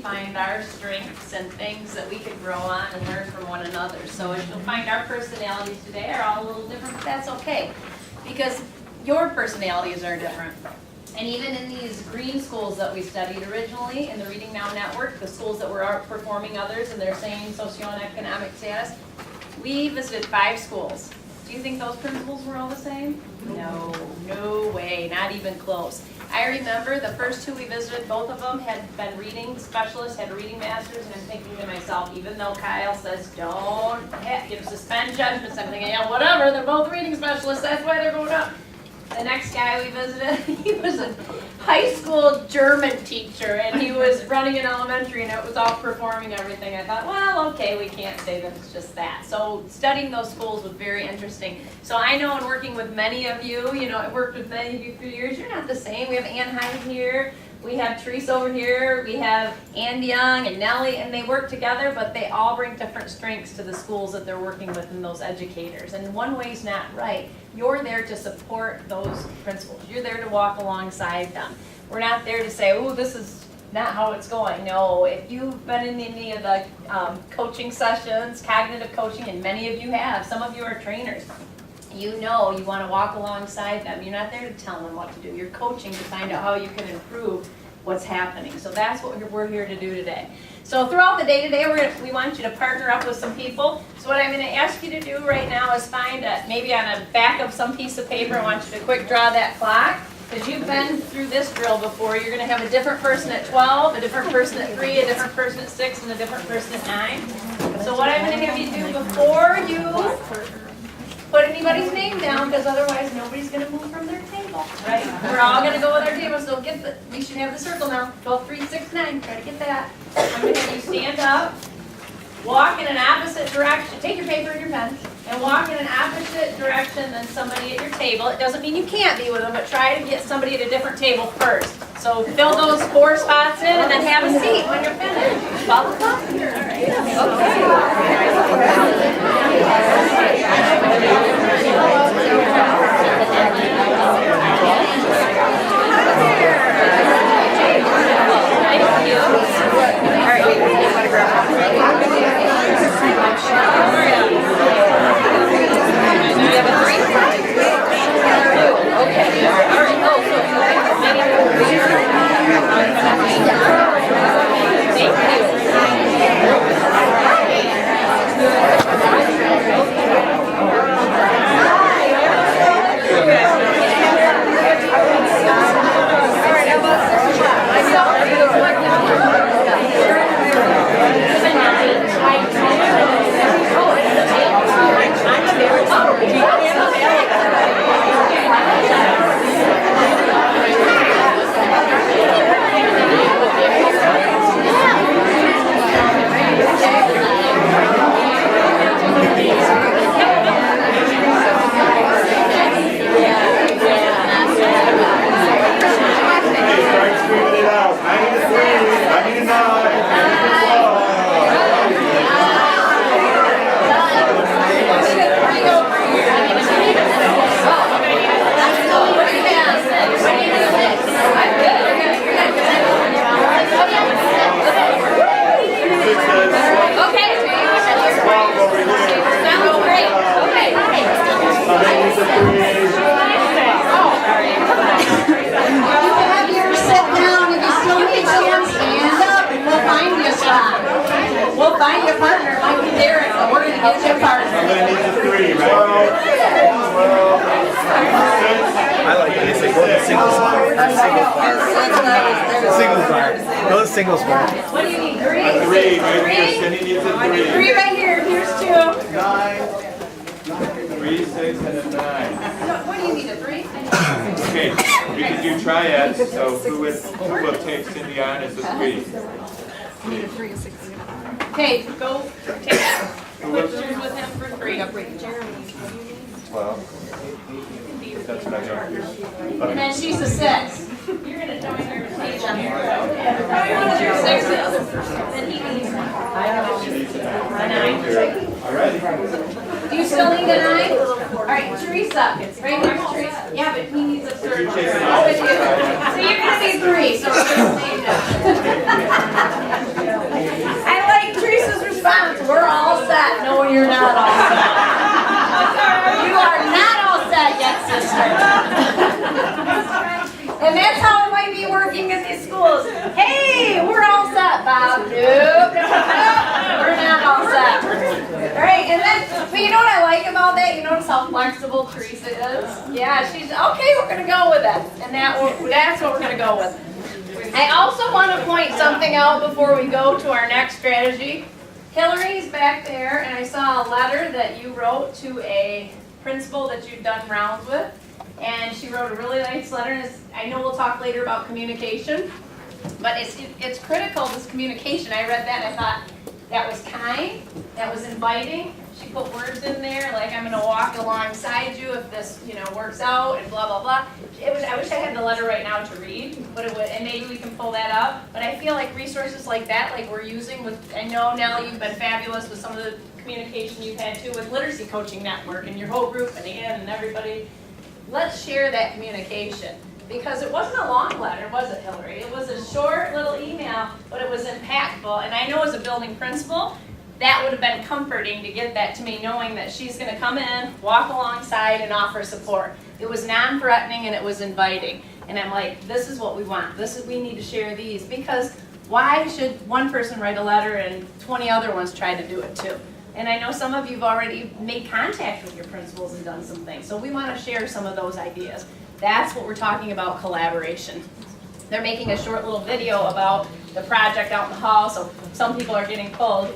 find our strengths and things that we could grow on and learn from one another. So as you'll find, our personalities today are all a little different, but that's okay. Because your personalities are different. And even in these green schools that we studied originally in the Reading Now Network, the schools that were outperforming others in their same socioeconomic status, we visited 5 schools. Do you think those principals were all the same? No, no way, not even close. I remember the first 2 we visited, both of them had been reading specialists, had reading masters, and I'm thinking to myself, even though Kyle says don't suspend judgments, I'm thinking, yeah, whatever, they're both reading specialists, that's why they're going up. The next guy we visited, he was a high school German teacher, and he was running an elementary, and it was all performing everything. I thought, well, okay, we can't say that it's just that. So studying those schools was very interesting. So I know in working with many of you, I worked with many of you for years, you're not the same. We have Ann Hyde here. We have Teresa over here, we have Andy Young and Nellie, and they work together, but they all bring different strengths to the schools that they're working with and those educators. And one way's not right. You're there to support those principals. You're there to walk alongside them. We're not there to say, oh, this is not how it's going. No, if you've been in any of the coaching sessions, cognitive coaching, and many of you have, some of you are trainers, you want to walk alongside them. You're not there to tell them what to do. You're coaching to find out how you can improve what's happening. So that's what we're here to do today. So throughout the day today, we want you to partner up with some people. So what I'm going to ask you to do right now is find maybe on the back of some piece of paper, I want you to quick draw that clock. Because you've been through this drill before. You're going to have a different person at 12, a different person at 3, a different person at 6, and a different person at 9. So what I'm going to have you do before you put anybody's name down, because otherwise nobody's going to move from their table, right? We're all going to go with our table, so we should have the circle now. 12, 3, 6, 9. Try to get that. I'm going to have you stand up, walk in an opposite direction. Take your paper and your pen, and walk in an opposite direction than somebody at your table. It doesn't mean you can't be with them, but try to get somebody at a different table first. So fill those 4 spots in, and then have a seat when you're finished. Follow the clock. We'll find your partner, might be Derek, but we're going to get your partner. I'm going to need the 3, right? I like it. They say go to singles bar. Singles bar. Go to singles bar. What do you need? 3? 3, right here. Cindy needs a 3. 3 right here. Here's 2. 9. 3, 6, and a 9. What do you need? A 3? Okay, we can do triads. So who will take Cindy on as a 3? Okay, go take pictures with him for 3. Well, that's what I got here. And then she's a 6. You're going to join her stage on here. One of your 6s. Then he needs 1. A 9. All right. Do you still need a 9? All right, Teresa. Right here, Teresa. Yeah, but he needs a third one. So you're going to be 3. So we're going to stage up. you're not all set. You are not all set yet, sister. And that's how it might be working in these schools. Hey, we're all set, Bob. Nope. We're not all set. Right? And then, but you know what I like about that? You notice how flexible Teresa is? Yeah, she's, okay, we're going to go with it. And that's what we're going to go with. I also want to point something out before we go to our next strategy. Hillary's back there, and I saw a letter that you wrote to a principal that you've done rounds with. And she wrote a really nice letter. And I know we'll talk later about communication, but it's critical, this communication. I read that and I thought, that was kind, that was inviting. She put words in there like, I'm going to walk alongside you if this, works out, and blah, blah, blah. I wish I had the letter right now to read, but it would, and maybe we can pull that up. But I feel like resources like that, like we're using with, I know, Nellie, you've been fabulous with some of the communication you've had too with Literacy Coaching Network and your whole group and Ann and everybody. Let's share that communication. Because it wasn't a long letter, was it, Hillary? It was a short little email, but it was impactful. And I know as a building principal, that would have been comforting to get that to me, knowing that she's going to come in, walk alongside, and offer support. It was non-threatening and it was inviting. And I'm like, this is what we want. We need to share these. Because why should one person write a letter and 20 other ones try to do it too? And I know some of you have already made contact with your principals and done some things. So we want to share some of those ideas. That's what we're talking about, collaboration. They're making a short little video about the project out in the hall, so some people are getting pulled.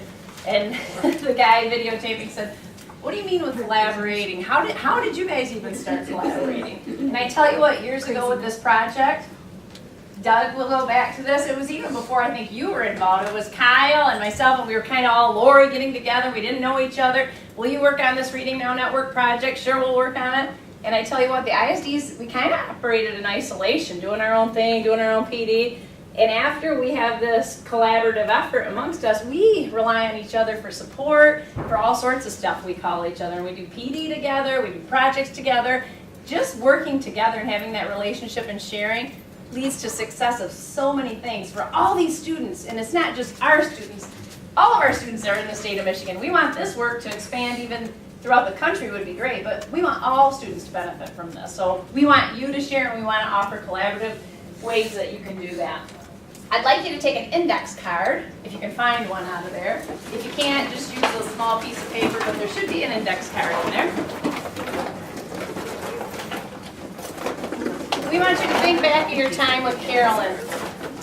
And the guy videotaping said, what do you mean with collaborating? How did you guys even start collaborating? And I tell you what, years ago with this project, Doug will go back to this. It was even before I think you were involved. It was Kyle and myself, and we were kind of all Laurie getting together. We didn't know each other. Will you work on this Reading Now Network project? Sure, we'll work on it. And I tell you what, the ISDs, we kind of operated in isolation, doing our own thing, doing our own PD. And after we have this collaborative effort amongst us, we rely on each other for support, for all sorts of stuff we call each other. And we do PD together, we do projects together. Just working together and having that relationship and sharing leads to success of so many things for all these students. And it's not just our students. All of our students are in the state of Michigan. We want this work to expand even throughout the country would be great, but we want all students to benefit from this. So we want you to share, and we want to offer collaborative ways that you can do that. I'd like you to take an index card, if you can find one out of there. If you can't, just use a small piece of paper, but there should be an index card in there. We want you to think back of your time with Carolyn.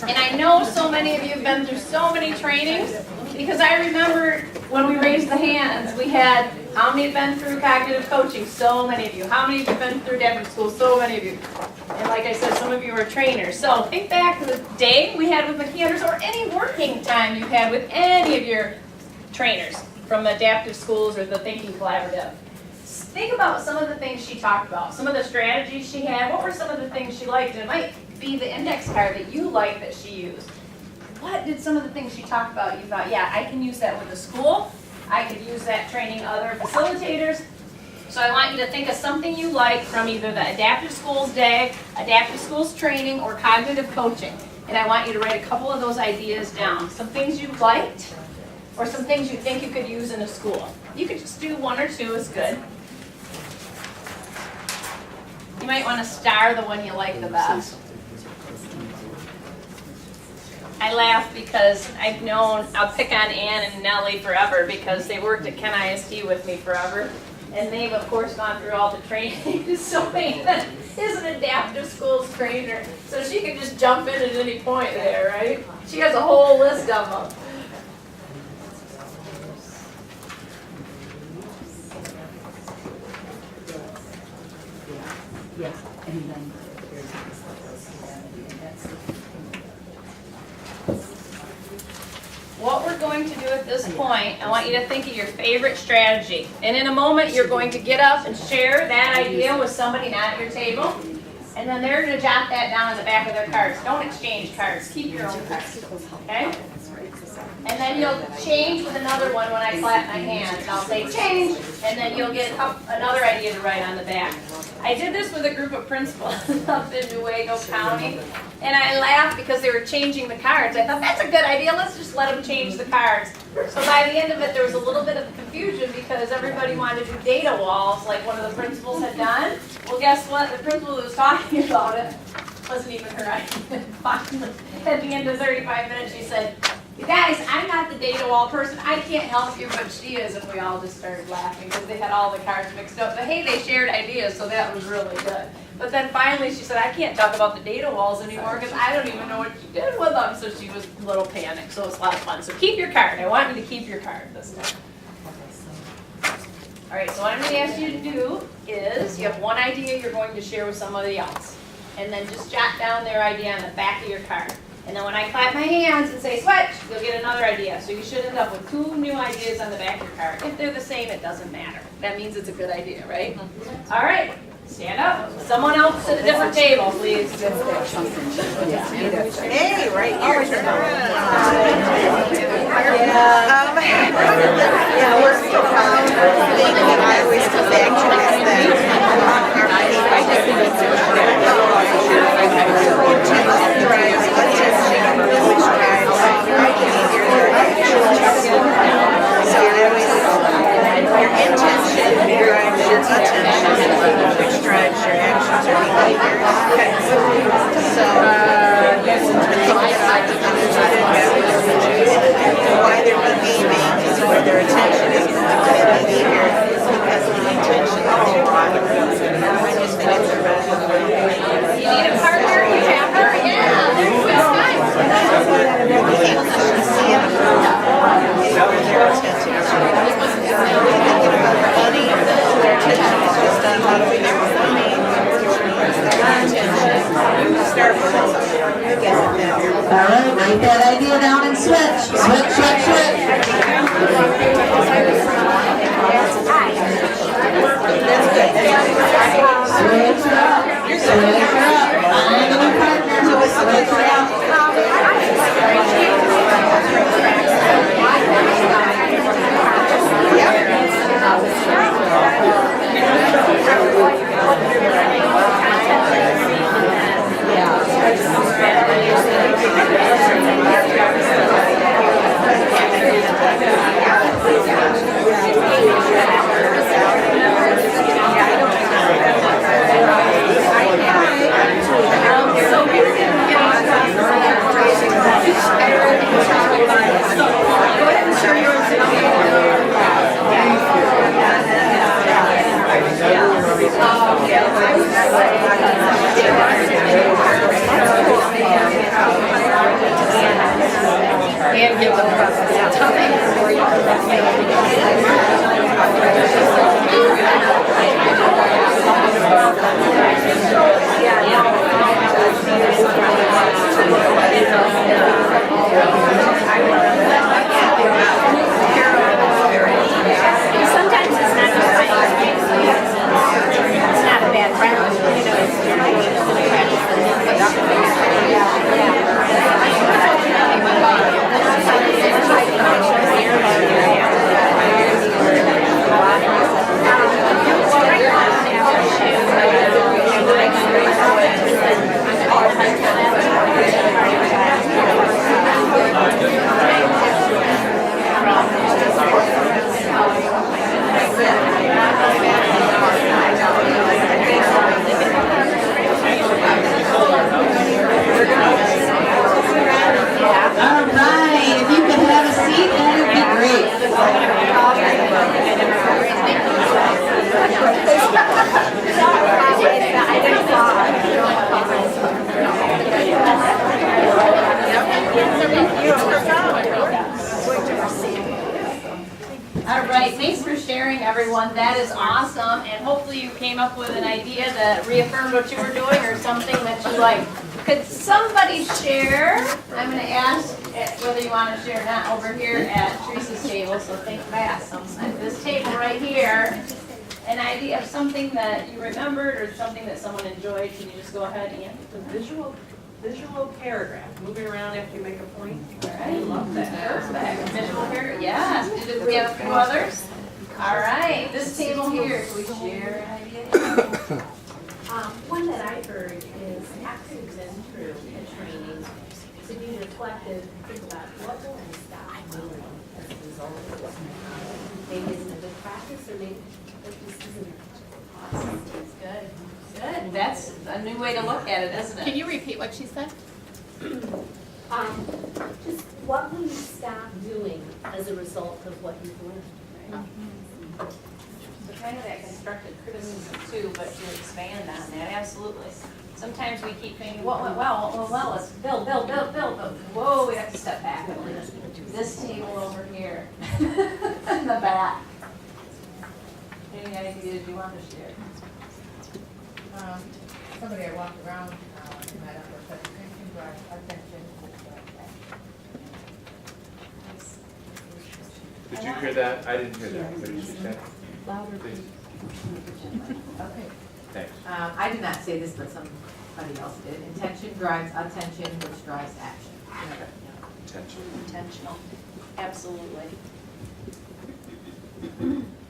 And I know so many of you have been through so many trainings, because I remember when we raised the hands, we had, how many have been through cognitive coaching? So many of you. How many have been through adaptive school? So many of you. And like I said, some of you are trainers. So think back to the day we had with McKeanders, or any working time you've had with any of your trainers from adaptive schools or the Thinking Collaborative. Think about some of the things she talked about, some of the strategies she had. What were some of the things she liked? And it might be the index card that you like that she used. What did some of the things she talked about you thought, yeah, I can use that with the school. I could use that training other facilitators. So I want you to think of something you like from either the Adaptive Schools Day, Adaptive Schools Training, or Cognitive Coaching. And I want you to write a couple of those ideas down. Some things you liked, or some things you think you could use in a school. You could just do one or two is good. You might want to star the one you like the best. I laugh because I've known, I'll pick on Ann and Nellie forever because they worked at Ken ISD with me forever. And they've, of course, gone through all the training. So Ann is an adaptive schools trainer, so she can just jump in at any point there, right? She has a whole list of them. Yeah, and then What we're going to do at this point, I want you to think of your favorite strategy. And in a moment, you're going to get up and share that idea with somebody not at your table. And then they're going to jot that down in the back of their cards. Don't exchange cards. Keep your own cards. Okay? And then you'll change with another one when I clap my hands. I'll say change, and then you'll get another idea to write on the back. I did this with a group of principals up in Nuevo County, and I laughed because they were changing the cards. I thought, that's a good idea, let's just let them change the cards. So by the end of it, there was a little bit of confusion because everybody wanted to do data walls like one of the principals had done. Well, guess what? The principal who was talking about it wasn't even her idea. Finally, at the end of 35 minutes, she said, you guys, I'm not the data wall person. I can't help you, but she is. And we all just started laughing because they had all the cards mixed up. But hey, they shared ideas, so that was really good. But then finally she said, I can't talk about the data walls anymore because I don't even know what you did with them. So she was a little panicked. So it was a lot of fun. So keep your card. I want you to keep your card this time. All right, so what I'm going to ask you to do is you have one idea you're going to share with somebody else. And then just jot down their idea on the back of your card. And then when I clap my hands and say switch, you'll get another idea. So you should end up with 2 new ideas on the back of your card. If they're the same, it doesn't matter. That means it's a good idea, right? All right, stand up. Someone else at a different table, please. Hey, right here. What's the profound thing that I always come back to is that your intention drives your attention, which drives your actions or behaviors. So, why they're behaving is where their attention is going to behavior because of the intention. I just think it's a You need a partner? You have her? Yeah, there's good time. Alright, write that idea down and switch. Switch, switch, switch. Switch her up. Switch her up. Find a new partner. Switch her up. And give them sometimes it's not just it's not a bad practice, Alright, if you could have a seat, that would be great. All right, thanks for sharing, everyone. That is awesome, and hopefully you came up with an idea that reaffirmed what you were doing or something that you like. Could somebody share? I'm going to ask whether you want to share or not over here at Teresa's table, so think fast. At this table right here, an idea of something that you remembered or something that someone enjoyed. Can you just go ahead and The visual visual paragraph, moving around after you make a point. All I right. love that. Perfect. Visual here, yeah. Do we have a few others? All right, this table here, can we share an idea? One that I've heard is after you've been through a training, to be reflective, think about what will I stop doing as a result of this. Maybe it's a good practice, or maybe this isn't awesome. Good, good. That's a new way to look at it, isn't it? Can you repeat what she said? Just what will you stop doing as a result of what you've learned? So kind of that constructive criticism too, but to expand on that, absolutely. Sometimes we keep thinking, what went well, what went well, let's build. But whoa, we have to step back and look at this table over here in the back. Any ideas you want to share? Somebody I walked around in that upper attention drive, attention. Did you hear that? I didn't hear that. What did you say? Louder, Please. Okay. Thanks. I did not say this, but somebody else did. Intention drives attention, which drives action. Attention. Intentional, absolutely.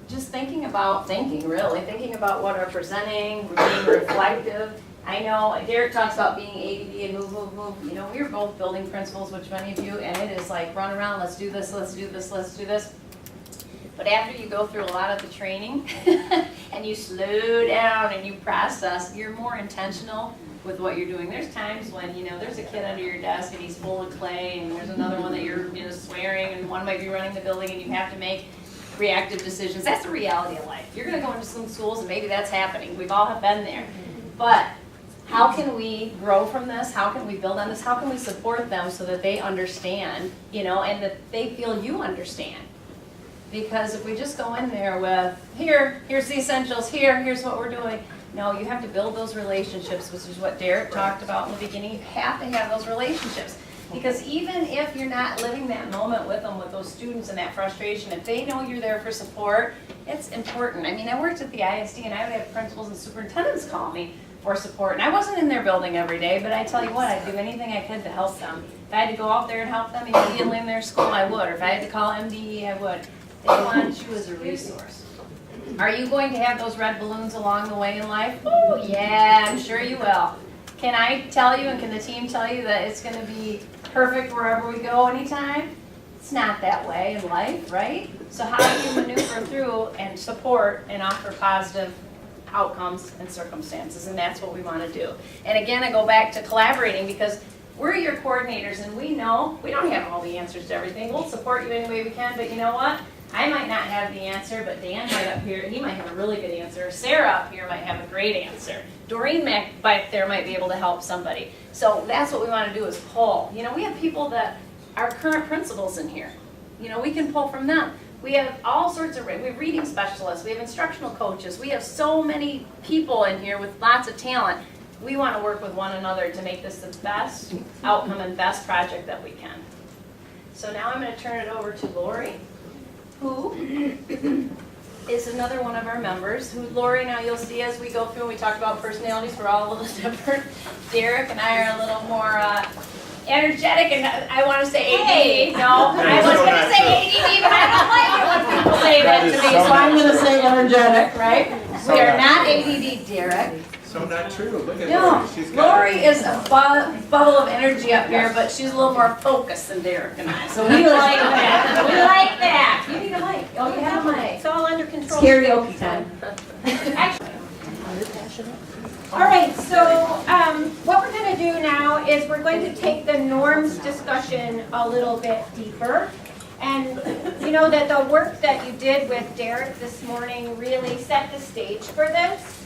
Just thinking about what are presenting, being reflective. I know Derek talks about being ADD and move. You know, we are both building principals, which many of you, and it is like run around, let's do this. But after you go through a lot of the training and you slow down and you process, you're more intentional with what you're doing. There's times when, you know, there's a kid under your desk and he's full of clay, and there's another one that you're, you know, swearing, and one might be running the building, and you have to make reactive decisions. That's the reality of life. You're gonna go into some schools and maybe that's happening. We've all have been there. But how can we grow from this? How can we build on this? How can we support them so that they understand, you know, and that they feel you understand? Because if we just go in there with, here's the essentials, here's what we're doing. No, you have to build those relationships, which is what Derek talked about in the beginning. You have to have those relationships. Because even if you're not living that moment with them, with those students and that frustration, if they know you're there for support, it's important. I mean, I worked at the ISD and I would have principals and superintendents call me for support. And I wasn't in their building every day, but I tell you what, I'd do anything I could to help them. If I had to go out there and help them immediately in their school, I would. Or if I had to call MDE, I would. They want you as a resource. Are you going to have those red balloons along the way in life? Oh, yeah, I'm sure you will. Can I tell you, and can the team tell you that it's going to be perfect wherever we go anytime? It's not that way in life, right? So how do you maneuver through and support and offer positive outcomes and circumstances? And that's what we want to do. And again, I go back to collaborating, because we're your coordinators, and we know we don't have all the answers to everything. We'll support you any way we can, but you know what? I might not have the answer, but Dan right up here, he might have a really good answer. Sarah up here might have a great answer. Doreen back there might be able to help somebody. So that's what we want to do, is pull. You know, we have people that are current principals in here. You know, we can pull from them. We have all sorts of, we have reading specialists, we have instructional coaches, we have so many people in here with lots of talent. We want to work with one another to make this the best outcome and best project that we can. So now I'm going to turn it over to Laurie, who is another one of our members. Laurie, now you'll see as we go through and we talk about personalities, we're all a little different. Derek and I are a little more energetic, and I want to say ADD. No, I was going to say ADD, but I don't like it when people say that to me, so I'm going to say energetic, right? We are not ADD, Derek. So not true. Look at No, Laurie. She's got Laurie is a bubble of energy up here, but she's a little more focused than Derek and I. So we like that. We like that. You need a mic. Oh, you have a mic. It's all under control. It's karaoke time. All right, so what we're going to do now is we're going to take the norms discussion a little bit deeper. And you know that the work that you did with Derek this morning really set the stage for this.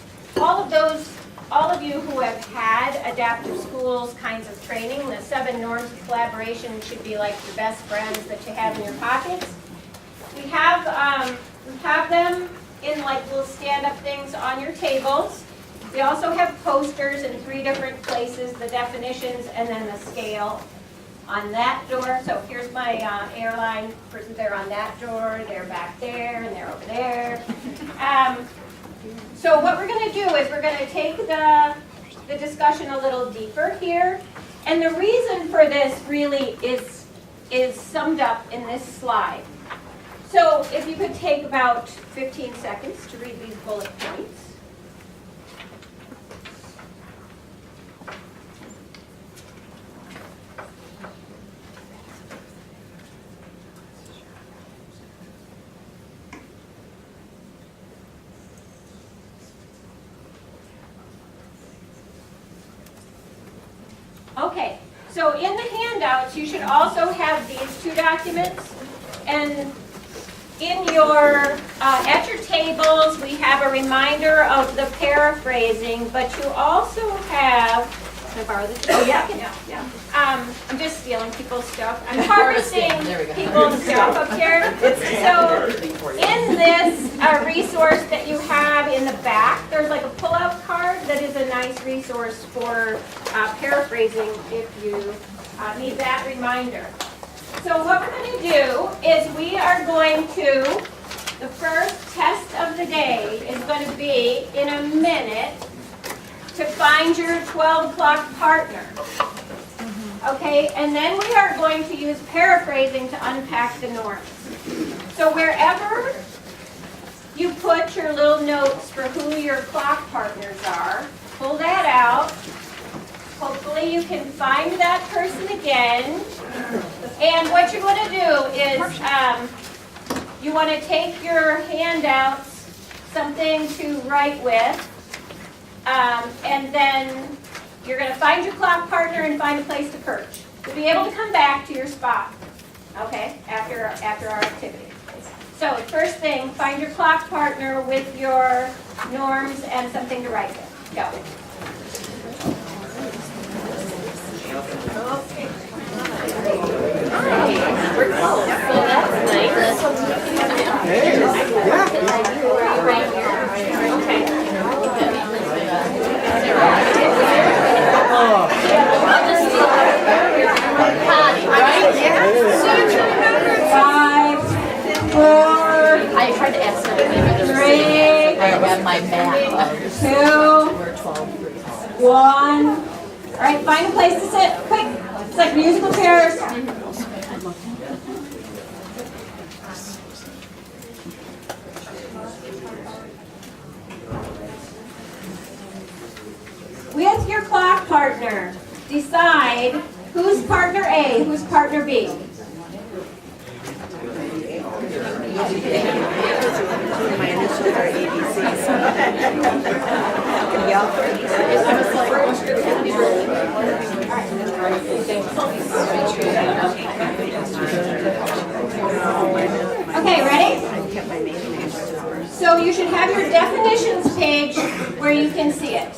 All of you who have had adaptive schools kinds of training, the 7 norms of collaboration should be like your best friends that you have in your pockets. We have them in like little stand-up things on your tables. We also have posters in 3 different places, the definitions and then the scale on that door. So here's my airline person. They're on that door, they're back there, and they're over there. So what we're going to do is we're going to take the discussion a little deeper here, And the reason for this really is summed up in this slide. So if you could take about 15 seconds to read these bullet points. Okay, so in the handouts, you should also have these two documents. And in your, at your tables, we have a reminder of the paraphrasing, but you also have, can I borrow this? Oh, yeah. I'm just stealing people's stuff. I'm harvesting people's stuff up here. So in this resource that you have in the back, there's like a pull-out card that is a nice resource for paraphrasing if you need that reminder. So what we're going to do is we are going to, the first test of the day is going to be in a minute to find your 12 o'clock partner. Okay, and then we are going to use paraphrasing to unpack the norms. So wherever you put your little notes for who your clock partners are, pull that out. Hopefully you can find that person again. And what you're going to do is you want to take your handouts, something to write with, and then you're going to find your clock partner and find a place to perch. You'll be able to come back to your spot, okay, after our activity. So first thing, find your clock partner with your norms and something to write with. Go. Okay. We're close. So that's nice. Right here. Okay. Five, four, I tried to ask somebody maybe there was three, I have my map of 2, 1. All right, find a place to sit. Quick. It's like musical chairs. With your clock partner, decide who's partner A, who's partner B. My initials are ABCs. Can y'all Okay, ready? So you should have your definitions page where you can see it.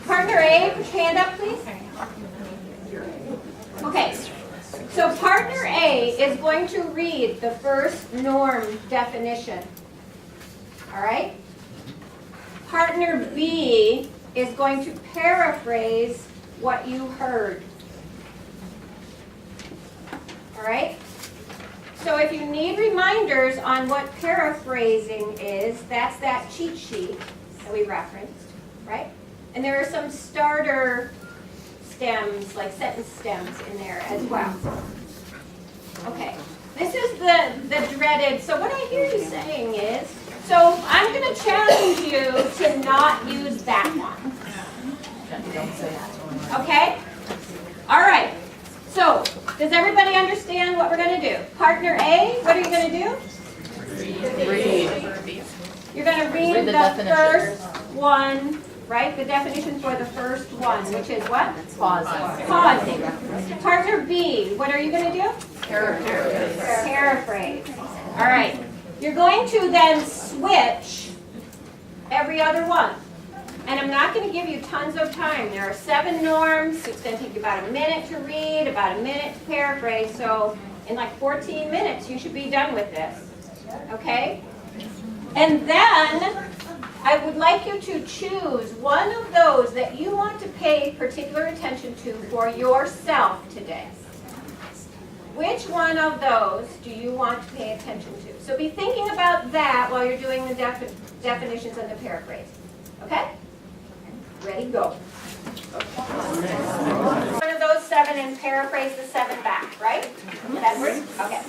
Partner A, put your hand up, please. Okay, so partner A is going to read the first norm definition. All right? Partner B is going to paraphrase what you heard. All right? So if you need reminders on what paraphrasing is, that's that cheat sheet that we referenced, right? And there are some starter stems, like sentence stems in there as well. Okay, this is the dreaded, so what I hear you saying is, so I'm going to challenge you to not use that one. Okay? All right. So, does everybody understand what we're going to do? Partner A, what are you going to do? read. You're going to read the the definition. first one, right? The definition for the first one, which is what? Pause. Pausing. Partner B, what are you going to do? Paraphrase. Paraphrase. All right. You're going to then switch every other one. And I'm not going to give you tons of time. There are 7 norms. It's going to take you about a minute to read, about a minute to paraphrase. So in like 14 minutes, you should be done with this. Okay? And then I would like you to choose one of those that you want to pay particular attention to for yourself today. Which one of those do you want to pay attention to? So be thinking about that while you're doing the definitions and the paraphrase. Okay? Ready, go. One of those 7 and paraphrase the 7 back, right? That works? Okay.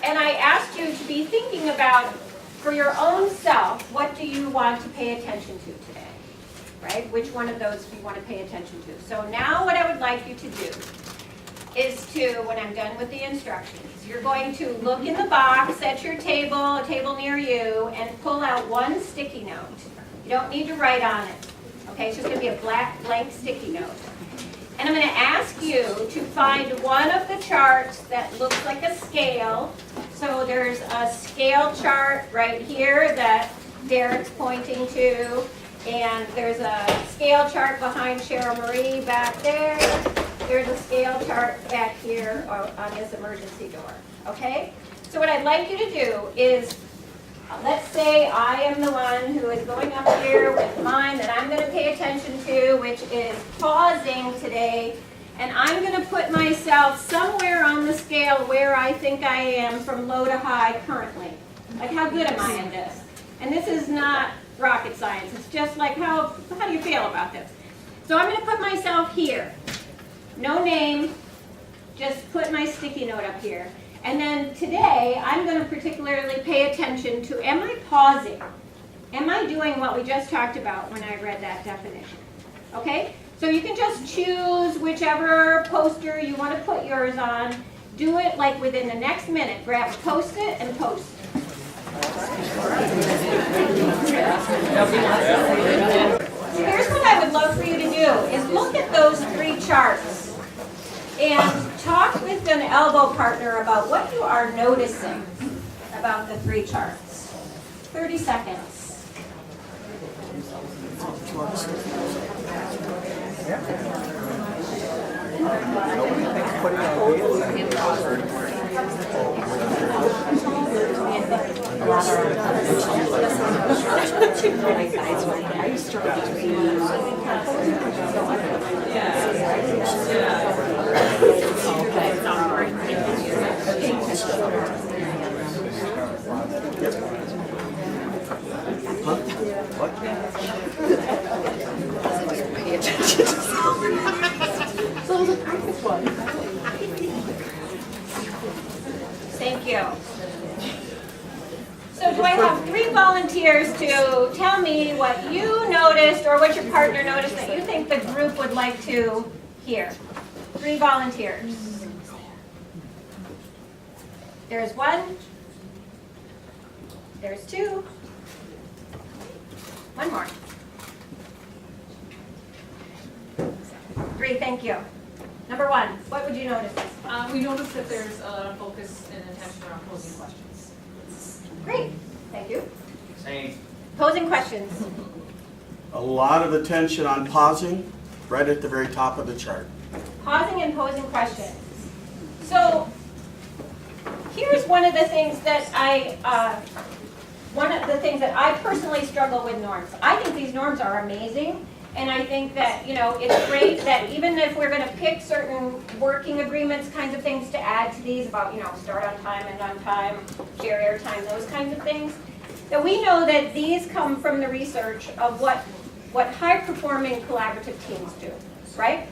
And I asked you to be thinking about, for your own self, what do you want to pay attention to today? Right? Which one of those do you want to pay attention to? So now what I would like you to do is to, when I'm done with the instructions, you're going to look in the box at your table, a table near you, and pull out one sticky note. You don't need to write on it. Okay, it's just going to be a blank sticky note. And I'm going to ask you to find one of the charts that looks like a scale. So there's a scale chart right here that Derek's pointing to. And there's a scale chart behind Cheryl Marie back there. There's a scale chart back here on this emergency door. Okay? So what I'd like you to do is, let's say I am the one who is going up here with mine that I'm going to pay attention to, which is pausing today. And I'm going to put myself somewhere on the scale where I think I am from low to high currently. Like, how good am I at this? And this is not rocket science. It's just like, how do you feel about this? So I'm going to put myself here. No name, just put my sticky note up here. And then today, I'm going to particularly pay attention to, am I pausing? Am I doing what we just talked about when I read that definition? Okay? So you can just choose whichever poster you want to put yours on. Do it like within the next minute. Grab a Post-it and post. Here's what I would love for you to do, is look at those 3 charts and talk with an elbow partner about what you are noticing about the 3 charts. 30 seconds. Thank you. So do I have 3 volunteers to tell me what you noticed or what your partner noticed that you think the group would like to hear? 3 volunteers. There's 1. There's 2. 1 more. 3, thank you. Number 1, what would you notice? We noticed that there's a focus and attention around posing questions. Great, thank you. Same. Posing questions. A lot of attention on pausing, right at the very top of the chart. Pausing and posing questions. So here's one of the things that I personally struggle with norms. I think these norms are amazing. And I think that, it's great that even if we're going to pick certain working agreements, kinds of things to add to these about, start on time, end on time, share air time, those kinds of things, that we know that these come from the research of what high-performing collaborative teams do, right?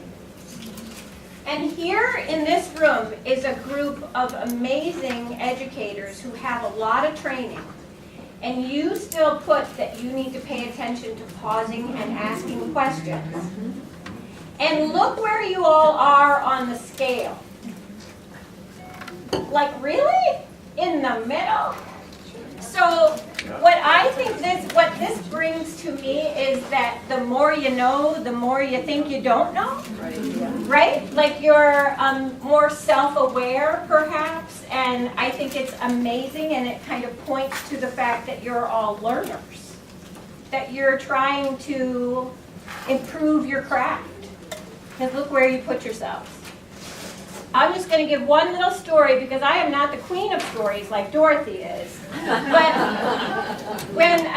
And here in this room is a group of amazing educators who have a lot of training. And you still put that you need to pay attention to pausing and asking questions. And look where you all are on the scale. Like, really? In the middle? So what this brings to me is that the more you know, the more you think you don't know. Right? Like you're more self-aware, perhaps, and I think it's amazing, and it kind of points to the fact that you're all learners, that you're trying to improve your craft. Because look where you put yourselves. I'm just going to give one little story because I am not the queen of stories like Dorothy is. But when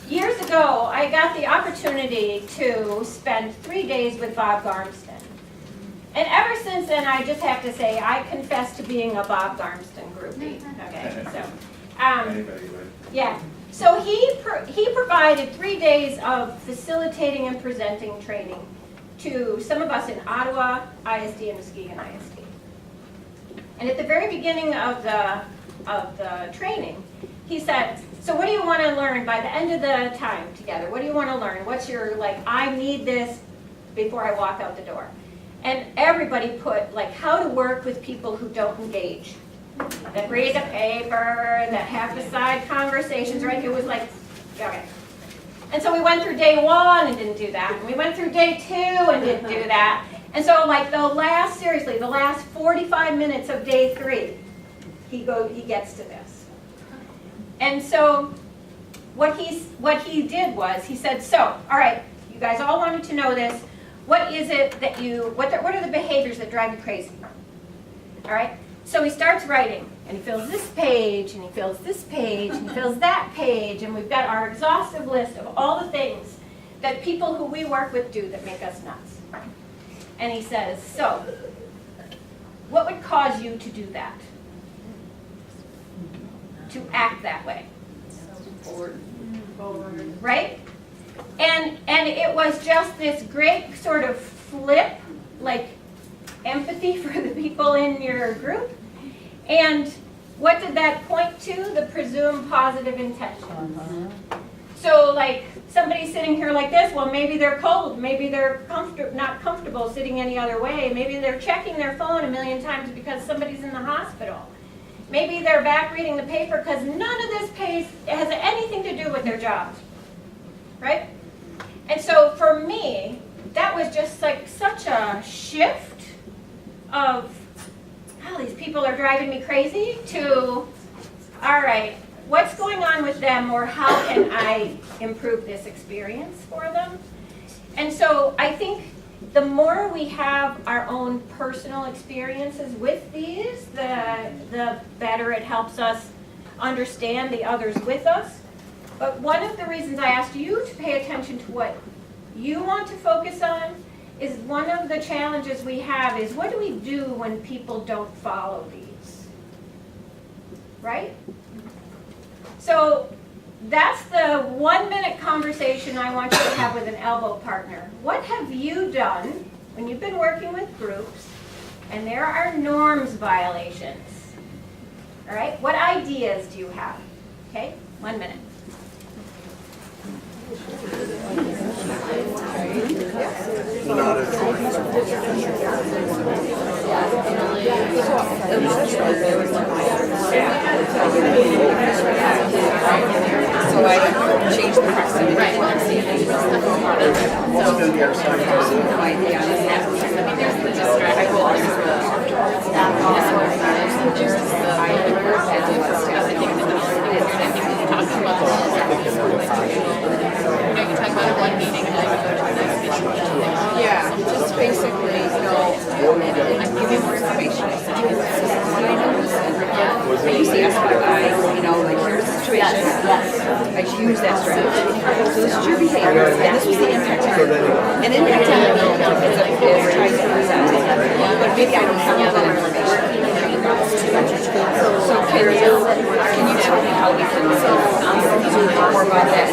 years ago, I got the opportunity to spend 3 days with Bob Garmston. And ever since then, I just have to say, I confess to being a Bob Garmston groupie. Okay, so, Anybody would. yeah. So he provided 3 days of facilitating and presenting training to some of us in Ottawa, ISD, and Muskegon ISD. And at the very beginning of the training, he said, so what do you want to learn by the end of the time together? What do you want to learn? What's your, like, I need this before I walk out the door. And everybody put, like, how to work with people who don't engage, that read the paper, that have the side conversations, right? It was like, okay. And so we went through day 1 and didn't do that. And we went through day 2 and didn't do that. And so, like, the last 45 minutes of day 3, he gets to this. And so what he did was, he said, so, all right, you guys all wanted to know this. What is it that what are the behaviors that drive you crazy? All right? So he starts writing, and he fills this page, and he fills this page, and he fills that page, and we've got our exhaustive list of all the things that people who we work with do that make us nuts. And he says, so, what would cause you to do that? To act that way? Right? And it was just this great sort of flip, like empathy for the people in your group. And what did that point to? The presumed positive intention. So, like, somebody sitting here like this, well, maybe they're cold, maybe they're not comfortable sitting any other way, maybe they're checking their phone a million times because somebody's in the hospital. Maybe they're back reading the paper because none of this has anything to do with their jobs, right? And so for me, that was just like such a shift of, oh, these people are driving me crazy, to, all right, what's going on with them, or how can I improve this experience for them? And so I think the more we have our own personal experiences with these, the better it helps us understand the others with us. But one of the reasons I asked you to pay attention to what you want to focus on is one of the challenges we have is, what do we do when people don't follow these? Right? So that's the 1-minute conversation I want you to have with an elbow partner. What have you done when you've been working with groups and there are norms violations? All right? What ideas do you have? Okay? 1 minute. So I changed the proximity. Right. So yeah, just basically, I'm giving more information. I use the SBI, like here's the situation. I use that strategy. So this is your behavior, and this was the impact on it. And impact on it is trying to present it. But maybe I don't have all that information. So can you tell me how we can do more about that?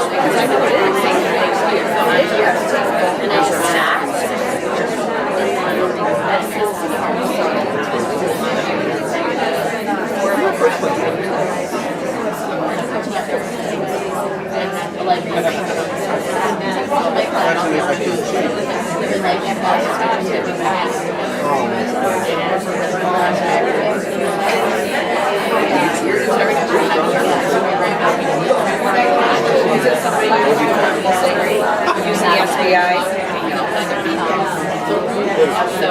Because I know it is. And it's not. Use the SBI. So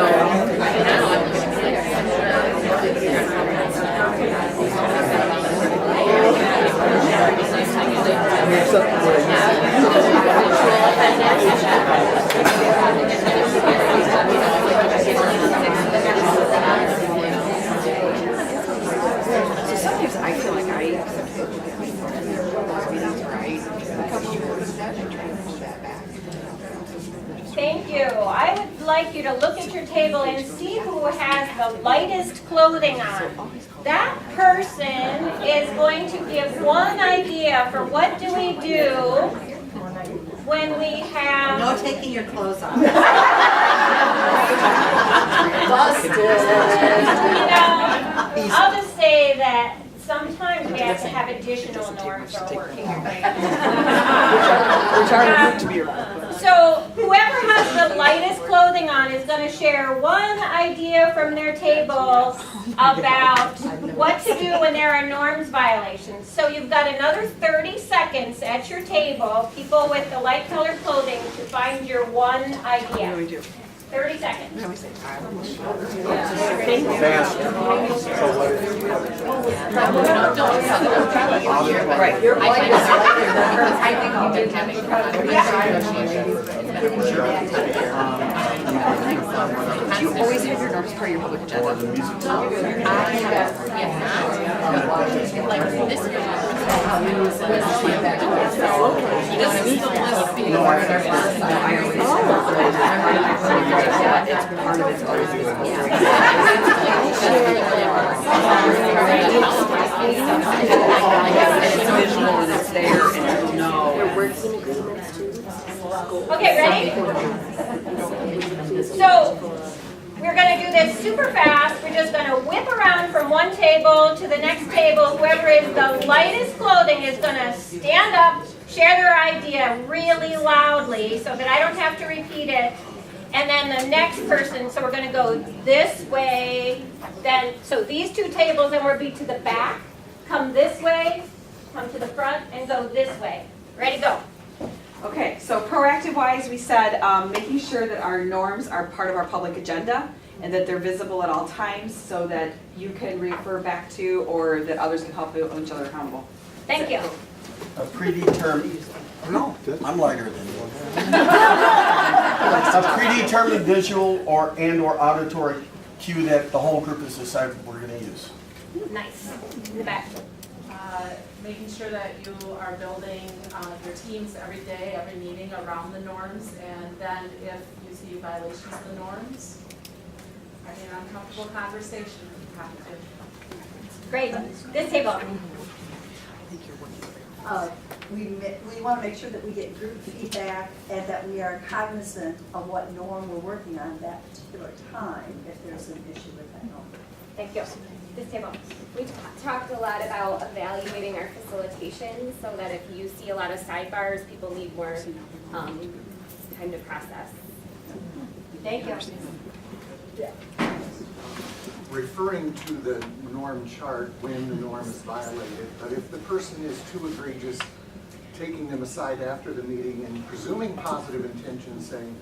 sometimes I feel like I accept people get me for meetings where I try to pull that back. Thank you. I would like you to look at your table and see who has the lightest clothing on. That person is going to give one idea for what do we do when we have... No taking your clothes off. Busted. I'll just say that sometimes we have to have additional norms for working So whoever has the lightest clothing on is going to share one idea from their table about what to do when there are norms violations. So you've got another 30 seconds at your table, people with the light colored clothing, to find your one idea. 30 seconds. Right. You're I think you've been having Do you always have your norms part of your public agenda? like this is the list being part of our It's part of it's always it's visual and it's there and it'll know. Okay, ready? So we're going to do this super fast. We're just going to whip around from one table to the next table. Whoever is the lightest clothing is going to stand up, share their idea really loudly so that I don't have to repeat it. And then the next person, so we're going to go this way. Then, so these two tables, then we'll be to the back. Come this way, come to the front, and go this way. Ready, go. Okay, so proactive-wise, we said making sure that our norms are part of our public agenda and that they're visible at all times so that you can refer back to or that others can help each other accountable. Thank you. A predetermined, no, I'm lighter than you. A predetermined visual or auditory cue that the whole group has decided we're going to use. Nice. In the back. Making sure that you are building your teams every day, every meeting around the norms, and then if you see violations of the norms, having an uncomfortable conversation, you have to. Great. This table. We want to make sure that we get group feedback and that we are cognizant of what norm we're working on at that particular time if there's an issue with that norm. Thank you. This table. We talked a lot about evaluating our facilitation so that if you see a lot of sidebars, people need more time to process. Thank you. Referring to the norm chart when the norm is violated, but if the person is too egregious, taking them aside after the meeting and presuming positive intention, saying,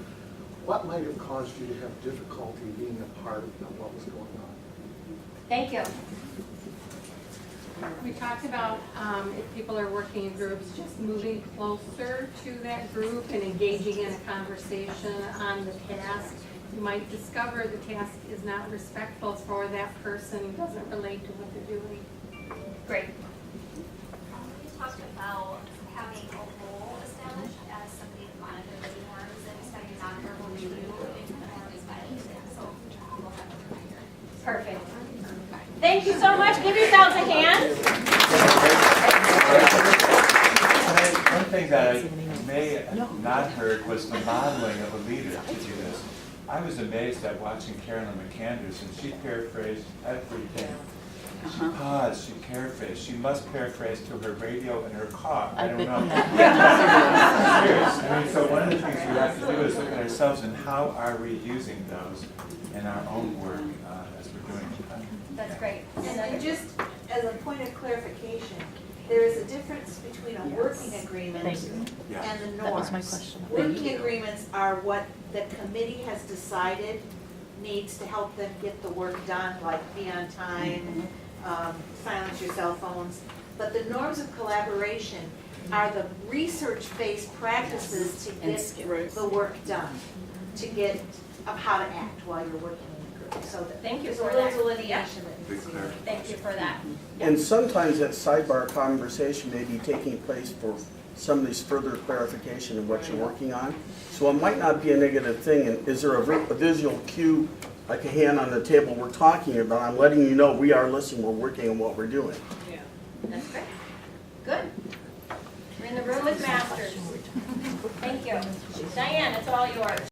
what might have caused you to have difficulty being a part of what was going on? Thank you. We talked about if people are working in groups, just moving closer to that group and engaging in a conversation on the task. You might discover the task is not respectful for that person, doesn't relate to what they're doing. Great. We talked about having a role established as somebody to monitor the norms and setting a nonverbal review if the norm is violated. So we'll have a reminder. Perfect. Thank you so much. Give yourselves a hand. One thing that I may have not heard was the modeling of a leader to do this. I was amazed at watching Carolyn McCanders, and she paraphrased everything. She paused, she paraphrased. She must paraphrase to her radio in her car. I don't know. Serious. I mean, so one of the things we have to do is look at ourselves and how are we using those in our own work as we're doing it. That's great. And just as a point of clarification, there is a difference between a working agreement and the norms. That was my question. Working agreements are what the committee has decided needs to help them get the work done, like be on time, silence your cell phones. But the norms of collaboration are the research-based practices to get the work done, to get how to act while you're working in the group. So thank you there's for a little that. delineation that needs to be made. Thank you for that. And sometimes that sidebar conversation may be taking place for somebody's further clarification of what you're working on. So it might not be a negative thing, and is there a visual cue, like a hand on the table we're talking about? I'm letting you know we are listening, we're working on what we're doing. Yeah. That's great. Good. We're in the room with masters. Thank you. Diane, it's all yours.